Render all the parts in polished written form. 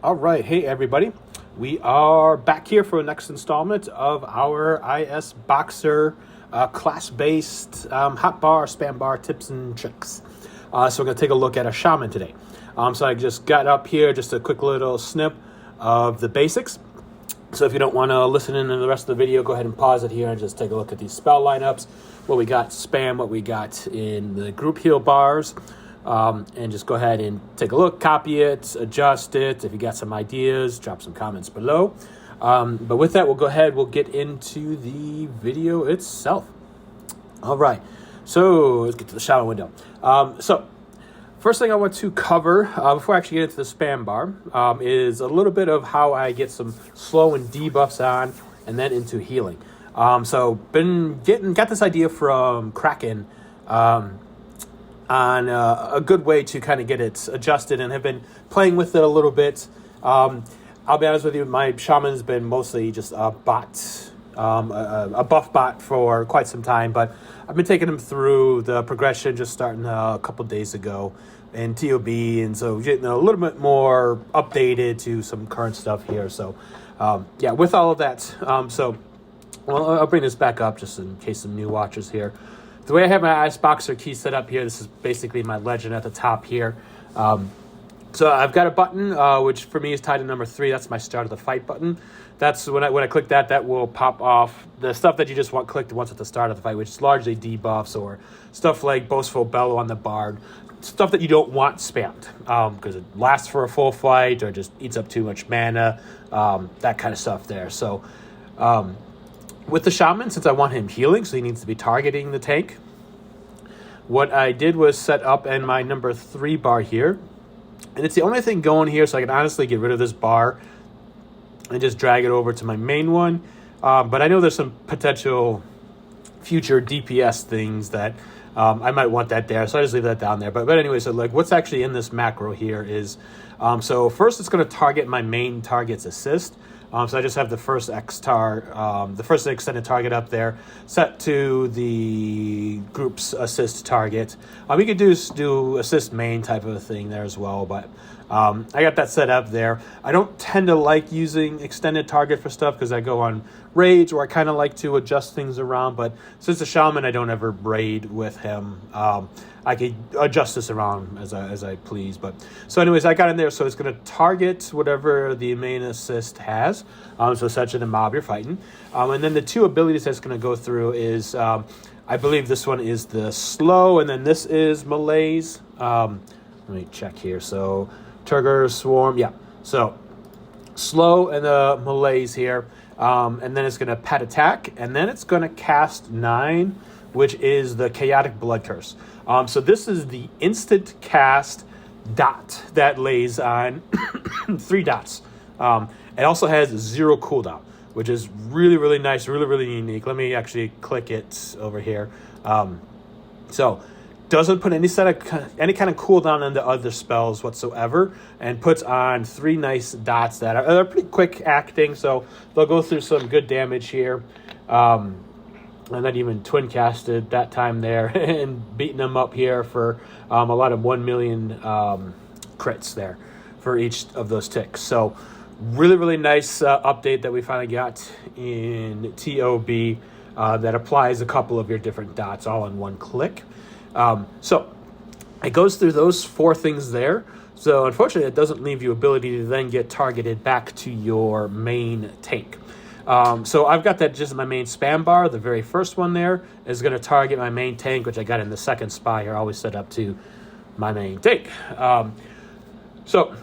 All right, hey everybody. We are back here for the next installment of our ISBoxer class-based hotbar, spam bar tips and tricks. So we're going to take a look at a Shaman today. So I just got up here, just a quick little snip of the basics. So if you don't want to listen in to the rest of the video, go ahead and pause it here and just take a look at these spell lineups, what we got spam, what we got in the group heal bars. And just go ahead and take a look, copy it, adjust it. If you got some ideas, drop some comments below. But with that, we'll go ahead, we'll get into the video itself. All right, so let's get to the Shaman window. So first thing I want to cover before I actually get into the spam bar is a little bit of how I get some slow and debuffs on and then into healing. So got this idea from Kraken, on a good way to kind of get it adjusted, and have been playing with it a little bit. I'll be honest with you, my Shaman's been mostly just a bot, a buff bot for quite some time, but I've been taking him through the progression just starting a couple days ago in TOB, and so getting a little bit more updated to some current stuff here. So yeah, with all of that, I'll bring this back up just in case some new watchers here. The way I have my ISBoxer key set up here, this is basically my legend at the top here. So I've got a button, which for me is tied to number 3. That's my start of the fight button. That's when I click that will pop off the stuff that you just want clicked once at the start of the fight, which is largely debuffs or stuff like Boastful Bellow on the Bard. Stuff that you don't want spammed because it lasts for a full fight or just eats up too much mana, that kind of stuff there. So with the Shaman, since I want him healing, so he needs to be targeting the tank, what I did was set up in my number 3 bar here. And it's the only thing going here, so I can honestly get rid of this bar and just drag it over to my main one. But I know there's some potential future DPS things that I might want that there, so I just leave that down there. But anyway, so like what's actually in this macro here is, so first it's going to target my main target's assist. So I just have the first the first extended target up there set to the group's assist target. We could do assist main type of a thing there as well, but I got that set up there. I don't tend to like using extended target for stuff because I go on raids where I kind of like to adjust things around, but since the Shaman, I don't ever raid with him. I could adjust this around as I please. But so anyways, I got in there, so it's going to target whatever the main assist has. So such as the mob you're fighting. And then the 2 abilities that's going to go through is, I believe this one is the slow, and then this is malaise. Let me check here. So Turgor, Swarm, yeah. So slow and the malaise here. And then it's going to pet attack, and then it's going to cast 9, which is the Chaotic Blood Curse. So this is the instant cast dot that lays on 3 dots. It also has 0 cooldown, which is really, really nice, really, really unique. Let me actually click it over here. So doesn't put any kind of cooldown on the other spells whatsoever, and puts on 3 nice dots that are pretty quick acting, so they'll go through some good damage here. And then even twin casted that time there and beating them up here for a lot of 1 million crits there for each of those ticks. So really, really nice update that we finally got in TOB that applies a couple of your different dots all in one click. So it goes through those 4 things there. So unfortunately, it doesn't leave you ability to then get targeted back to your main tank. So I've got that just in my main spam bar. The very first one there is going to target my main tank, which I got in the second spot here, always set up to my main tank. So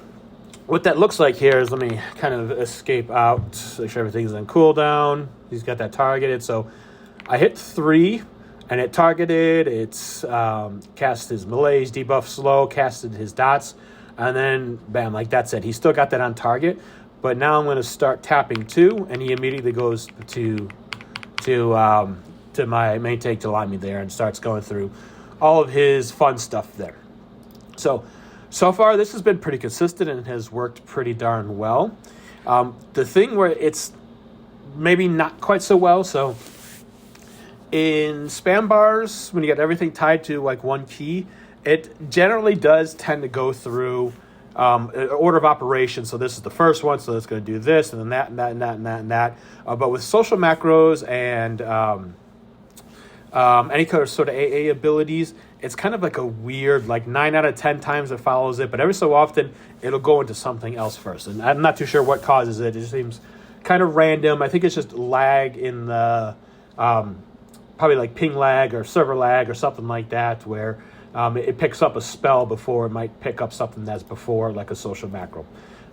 what that looks like here is, let me kind of escape out, make sure everything's on cooldown. He's got that targeted. So I hit 3 and it targeted. It's cast his malaise, debuff slow, casted his dots, and then bam, like that's it. He still got that on target. But now I'm going to start tapping 2, and he immediately goes to my main tank to line me there and starts going through all of his fun stuff there. So far this has been pretty consistent and has worked pretty darn well. The thing where it's maybe not quite so well, so in spam bars, when you get everything tied to like one key, it generally does tend to go through order of operations. So this is the first one, so it's going to do this, and then that, and that, and that, and that, and that. But with social macros and any kind of sort of AA abilities, it's kind of like a weird, like 9 out of 10 times it follows it, but every so often it'll go into something else first. And I'm not too sure what causes it. It just seems kind of random. I think it's just lag in the, probably like ping lag or server lag or something like that, where it picks up a spell before it might pick up something that's before, like a social macro.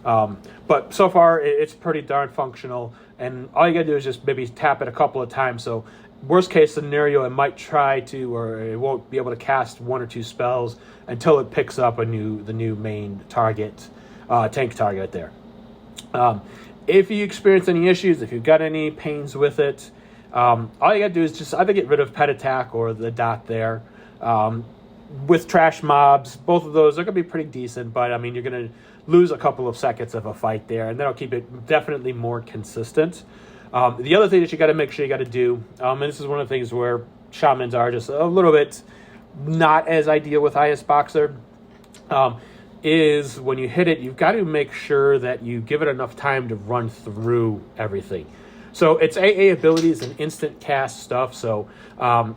But so far, it's pretty darn functional, and all you gotta do is just maybe tap it a couple of times. So worst case scenario, it might try to, or it won't be able to cast 1 or 2 spells until it picks up the new main target, tank target there. If you experience any issues, if you've got any pains with it, all you gotta do is just either get rid of pet attack or the dot there. With trash mobs, both of those are gonna be pretty decent, but I mean, you're gonna lose a couple of seconds of a fight there, and that'll keep it definitely more consistent. The other thing that you got to make sure you got to do, and this is one of the things where shamans are just a little bit not as ideal with ISBoxer, is when you hit it, you've got to make sure that you give it enough time to run through everything. So it's AA abilities and instant cast stuff, so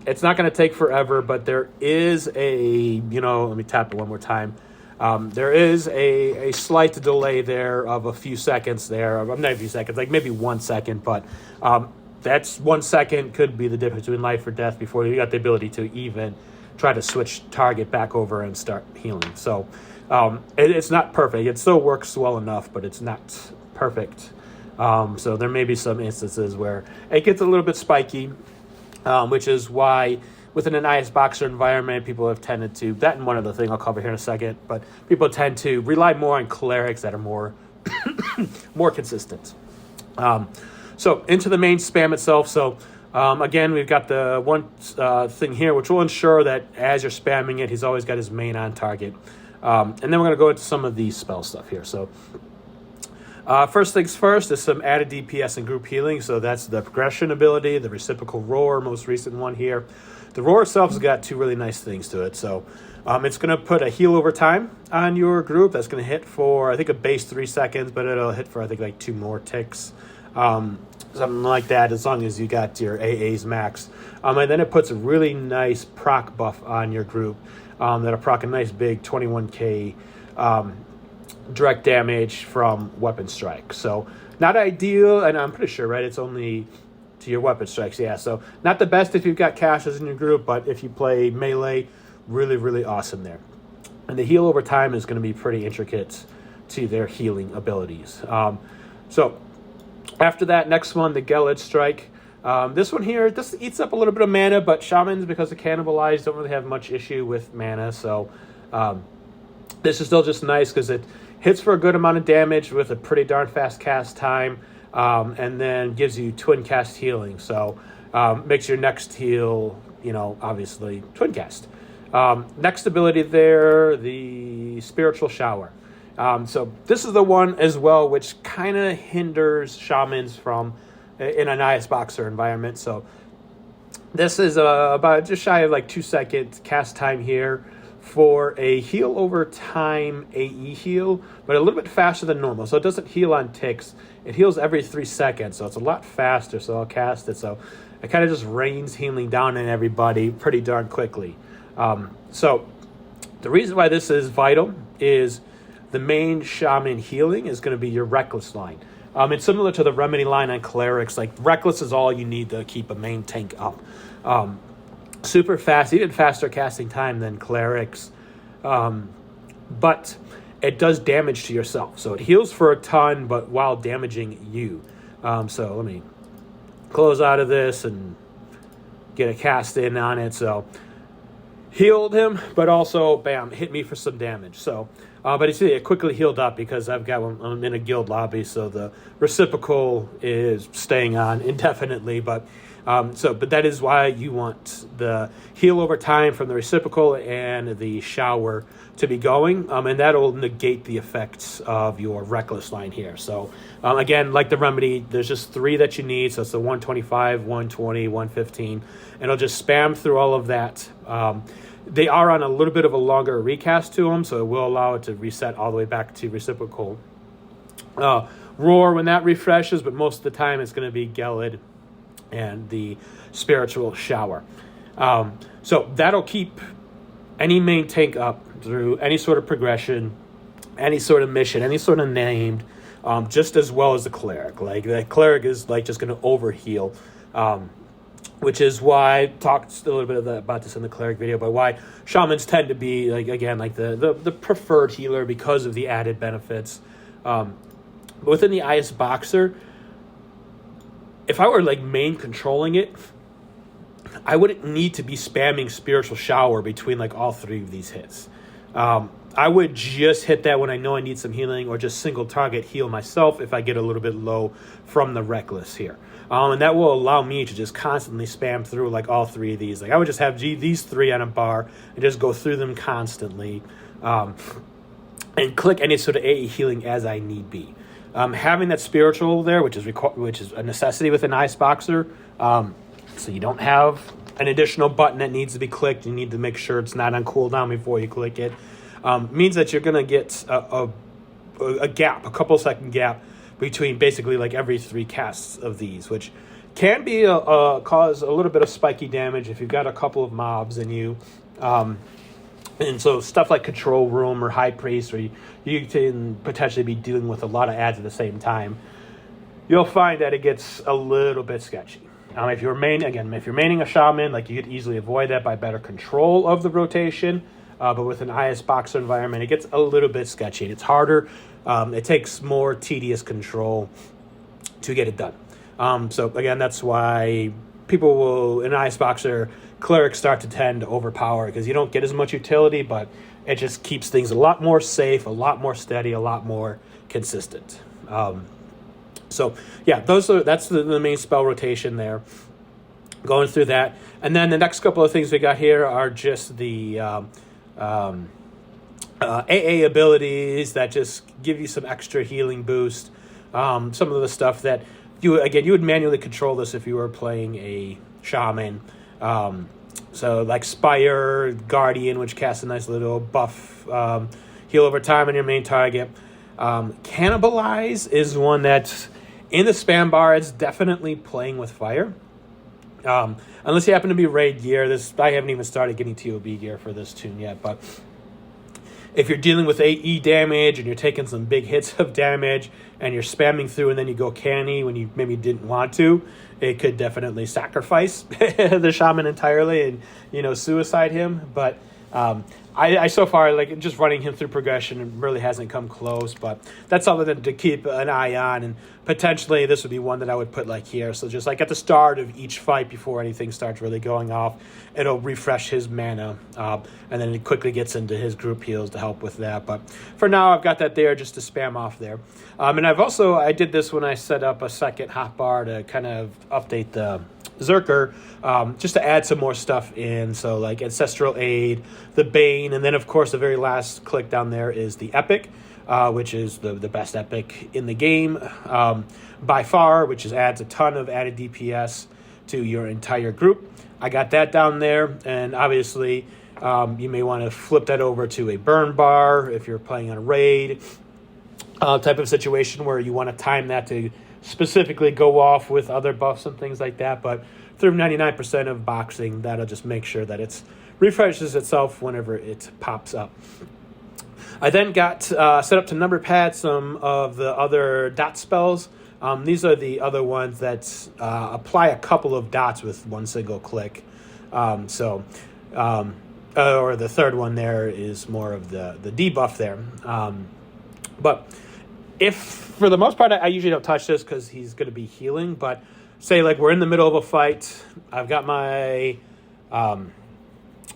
it's not going to take forever, but there is let me tap it one more time. There is a slight delay there of a few seconds there. Not a few seconds, like maybe 1 second, but that's 1 second could be the difference between life or death before you got the ability to even try to switch target back over and start healing. So it's not perfect. It still works well enough, but it's not perfect. So there may be some instances where it gets a little bit spiky, which is why within an ISBoxer environment, people have tended to, that and one other thing I'll cover here in a second, but people tend to rely more on clerics that are more more consistent. So into the main spam itself. So again, we've got the one thing here, which will ensure that as you're spamming it, he's always got his main on target. And then we're going to go into some of the spell stuff here. So first things first is some added DPS and group healing. So that's the progression ability, the reciprocal roar, most recent one here. The roar itself has got 2 really nice things to it. So it's going to put a heal over time on your group. That's going to hit for, I think, a base 3 seconds, but it'll hit for, I think, like 2 more ticks. Something like that, as long as you got your AAs max. And then it puts a really nice proc buff on your group that'll proc a nice big 21k direct damage from weapon strike. So not ideal, and I'm pretty sure, right, it's only to your weapon strikes, yeah. So not the best if you've got caches in your group, but if you play melee, really, really awesome there. And the heal over time is going to be pretty intricate to their healing abilities. So after that, next one, the Gelid Strike. This one here, this eats up a little bit of mana, but Shamans, because of Cannibalize, don't really have much issue with mana. So this is still just nice because it hits for a good amount of damage with a pretty darn fast cast time. And then gives you twin cast healing. So makes your next heal, obviously twin cast. Next ability there, the Spiritual Shower. So this is the one as well, which kind of hinders shamans from in an ISBoxer environment. So this is about just shy of like 2 second cast time here for a heal over time AE heal, but a little bit faster than normal. So it doesn't heal on ticks. It heals every 3 seconds, so it's a lot faster. So I'll cast it. So it kind of just rains healing down on everybody pretty darn quickly. So the reason why this is vital is the main shaman healing is going to be your Reckless line. It's similar to the Remedy line on clerics. Like Reckless is all you need to keep a main tank up. Super fast, even faster casting time than clerics. But it does damage to yourself. So it heals for a ton, but while damaging you. So let me close out of this and get a cast in on it. So healed him, but also, bam, hit me for some damage. So, but you see, it quickly healed up because I'm in a guild lobby, so the reciprocal is staying on indefinitely. But that is why you want the heal over time from the reciprocal and the shower to be going, and that'll negate the effects of your Reckless line here. So again, like the Remedy, there's just 3 that you need. So it's the 125, 120, 115, and it'll just spam through all of that They are on a little bit of a longer recast to them, so it will allow it to reset all the way back to reciprocal roar when that refreshes, but most of the time it's going to be Gelid and the spiritual shower. So that'll keep any main tank up through any sort of progression, any sort of mission, any sort of named, just as well as the cleric. Like the cleric is like just going to overheal, which is why I talked a little bit about this in the cleric video, but why shamans tend to be like the preferred healer because of the added benefits. But within the ISBoxer, if I were like main controlling it, I wouldn't need to be spamming spiritual shower between like all three of these hits. I would just hit that when I know I need some healing, or just single target heal myself if I get a little bit low from the reckless here. And that will allow me to just constantly spam through like all three of these. Like I would just have these three on a bar and just go through them constantly, and click any sort of AE healing as I need be. Having that spiritual there, which is a necessity with an ISBoxer, so you don't have an additional button that needs to be clicked. You need to make sure it's not on cooldown before you click it. Means that you're going to get a gap, a couple second gap between basically like every 3 casts of these, which can be cause a little bit of spiky damage if you've got a couple of mobs in you. And so stuff like Control Room or High Priest, where you can potentially be dealing with a lot of adds at the same time, you'll find that it gets a little bit sketchy. If you're maining a Shaman, like you could easily avoid that by better control of the rotation. But with an ISBoxer environment, it gets a little bit sketchy. It's harder. It takes more tedious control to get it done. So again, that's why people will, in ISBoxer, clerics start to tend to overpower because you don't get as much utility, but it just keeps things a lot more safe, a lot more steady, a lot more consistent. So yeah, that's the main spell rotation there. Going through that, and then the next couple of things we got here are just the AA abilities that just give you some extra healing boost. Some of the stuff that you would manually control this if you were playing a Shaman. So like Spire, Guardian, which casts a nice little buff, heal over time on your main target. Cannibalize is one that in the spam bar, it's definitely playing with fire. Unless you happen to be raid gear. I haven't even started getting TOB gear for this tune yet, but if you're dealing with AE damage and you're taking some big hits of damage and you're spamming through and then you go canny when you maybe didn't want to, it could definitely sacrifice the Shaman entirely and, suicide him. But I so far, like, just running him through progression really hasn't come close, but that's something to keep an eye on, and potentially this would be one that I would put like here. So just like at the start of each fight before anything starts really going off, it'll refresh his mana, and then it quickly gets into his group heals to help with that. But for now, I've got that there just to spam off there. And I did this when I set up a second hotbar to kind of update the Zerker, just to add some more stuff in. So like Ancestral Aid, the Bane, and then of course the very last click down there is the Epic, which is the best epic in the game by far, which adds a ton of added DPS to your entire group. I got that down there, and obviously you may want to flip that over to a burn bar if you're playing on a raid type of situation where you want to time that to specifically go off with other buffs and things like that. But through 99% of boxing, that'll just make sure that it refreshes itself whenever it pops up. I then got set up to number pad some of the other dot spells. These are the other ones that apply a couple of dots with one single click. Or the third one there is more of the debuff there. But if, for the most part, I usually don't touch this because he's going to be healing. But say like we're in the middle of a fight, I've got my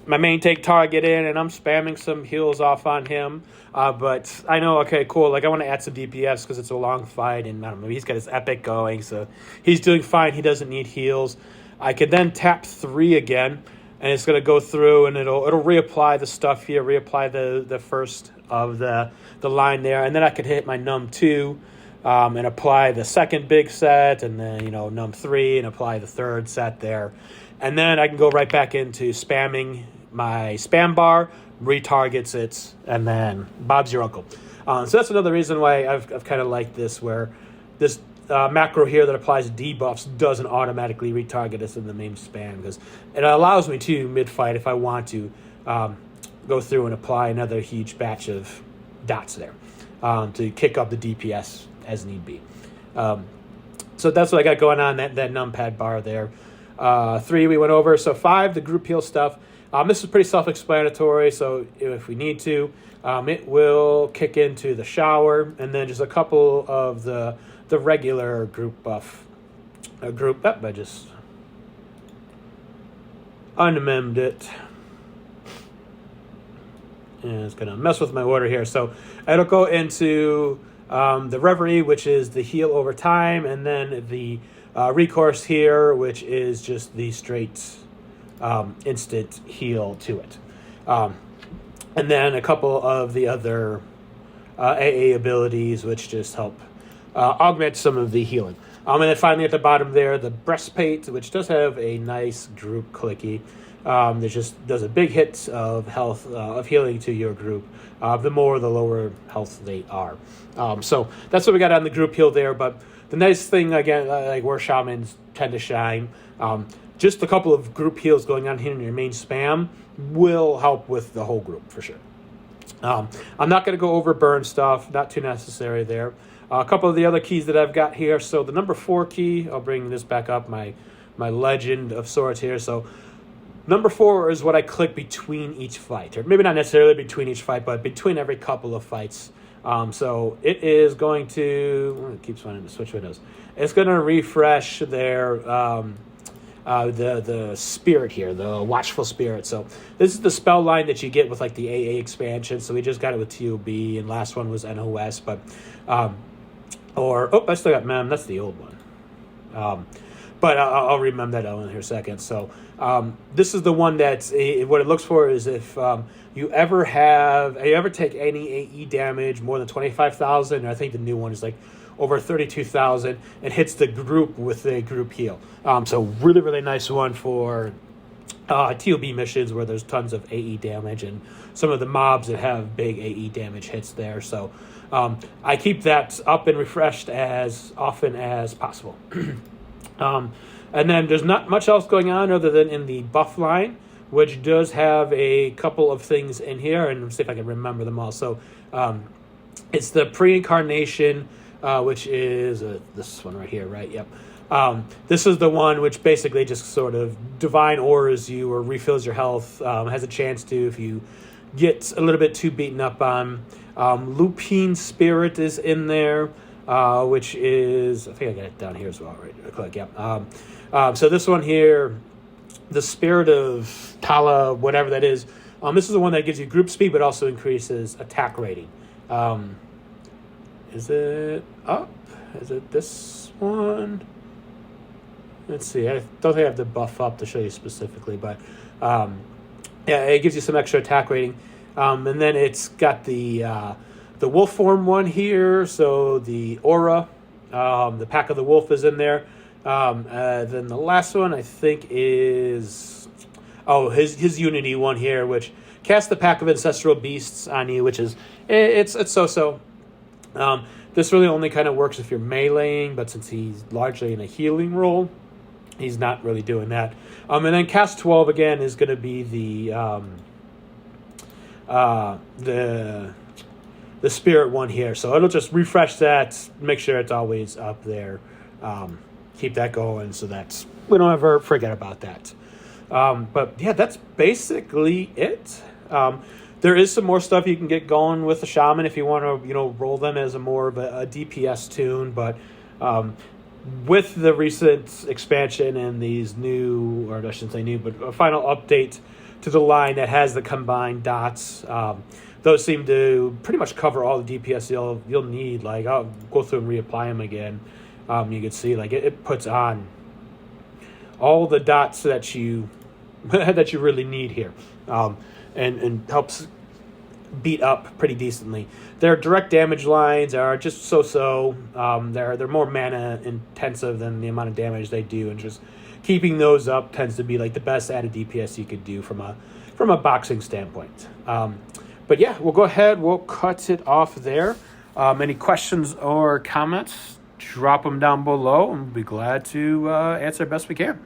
main take target in, and I'm spamming some heals off on him. But I know, okay, cool, like I want to add some DPS because it's a long fight, and I don't know, he's got his epic going, so he's doing fine. He doesn't need heals. I could then tap 3 again, and it's going to go through, and it'll reapply the stuff here, reapply the first of the line there, and then I could hit my num 2 and apply the second big set, and then num 3 and apply the third set there, and then I can go right back into spamming my spam bar, retargets it, and then Bob's your uncle. So that's another reason why I've kind of liked this, where this macro here that applies debuffs doesn't automatically retarget us in the main spam, because it allows me to mid-fight if I want to go through and apply another huge batch of dots there to kick up the DPS as need be. So that's what I got going on, that numpad bar there. 3 we went over. So 5, the group heal stuff. This is pretty self-explanatory, so if we need to, it will kick into the shower, and then just a couple of the regular group buff. I just unmemmed it. And it's going to mess with my order here. So it'll go into the Reverie, which is the heal over time, and then the Recourse here, which is just the straight instant heal to it. And then a couple of the other AA abilities, which just help augment some of the healing. And then finally at the bottom there, the Breastplate, which does have a nice group clicky. That just does a big hit of health, of healing to your group. The more, the lower health they are. So that's what we got on the group heal there. But the nice thing, again, like where Shamans tend to shine, just a couple of group heals going on here in your main spam will help with the whole group for sure. I'm not going to go over burn stuff, not too necessary there. A couple of the other keys that I've got here. So the number 4 key, I'll bring this back up, my legend of sorts here. So number 4 is what I click between each fight, or maybe not necessarily between each fight, but between every couple of fights. So it is going to, it keeps wanting to switch windows. It's going to refresh their the spirit here, the watchful spirit. So this is the spell line that you get with like the AA expansion. So we just got it with TOB, and last one was NOS, but I still got Mem. That's the old one. But I'll remember that in here a second. So this is the one that's what it looks for is if you ever take any AE damage more than 25,000. I think the new one is like over 32,000 and hits the group with a group heal. So really, really nice one for TOB missions where there's tons of AE damage and some of the mobs that have big AE damage hits there. So I keep that up and refreshed as often as possible. And then there's not much else going on other than in the buff line, which does have a couple of things in here, and see if I can remember them all. So it's the pre-incarnation, which is this one right here, right? Yep. This is the one which basically just sort of divine auras you or refills your health, has a chance to if you get a little bit too beaten up on. Lupine Spirit is in there. Which is, I think I got it down here as well, right? Click, yeah. So this one here, the Spirit of Tala, whatever that is, this is the one that gives you group speed, but also increases attack rating. Is it up? Is it this one? Let's see. I don't think I have the buff up to show you specifically, but yeah, it gives you some extra attack rating. And then it's got the wolf form one here, so the aura, the pack of the wolf is in there. Then the last one I think is his unity one here, which casts the pack of ancestral beasts on you, which is it's so. This really only kind of works if you're meleeing, but since he's largely in a healing role, he's not really doing that. And then cast 12 again is going to be the spirit one here. So it'll just refresh that, make sure it's always up there. Keep that going so that we don't ever forget about that. But yeah, that's basically it. There is some more stuff you can get going with the Shaman if you want to, roll them as a more of a DPS tune. But with the recent expansion and these new, or I shouldn't say new, but a final update to the line that has the combined dots, those seem to pretty much cover all the DPS you'll need. Like, I'll go through and reapply them again. You can see, like, it puts on all the dots that you that you really need here, and helps beat up pretty decently. Their direct damage lines are just so. They're more mana intensive than the amount of damage they do, and just keeping those up tends to be like the best added DPS you could do from a from a boxing standpoint. But yeah, we'll go ahead. We'll cut it off there. Any questions or comments, drop them down below, and we'll be glad to answer best we can.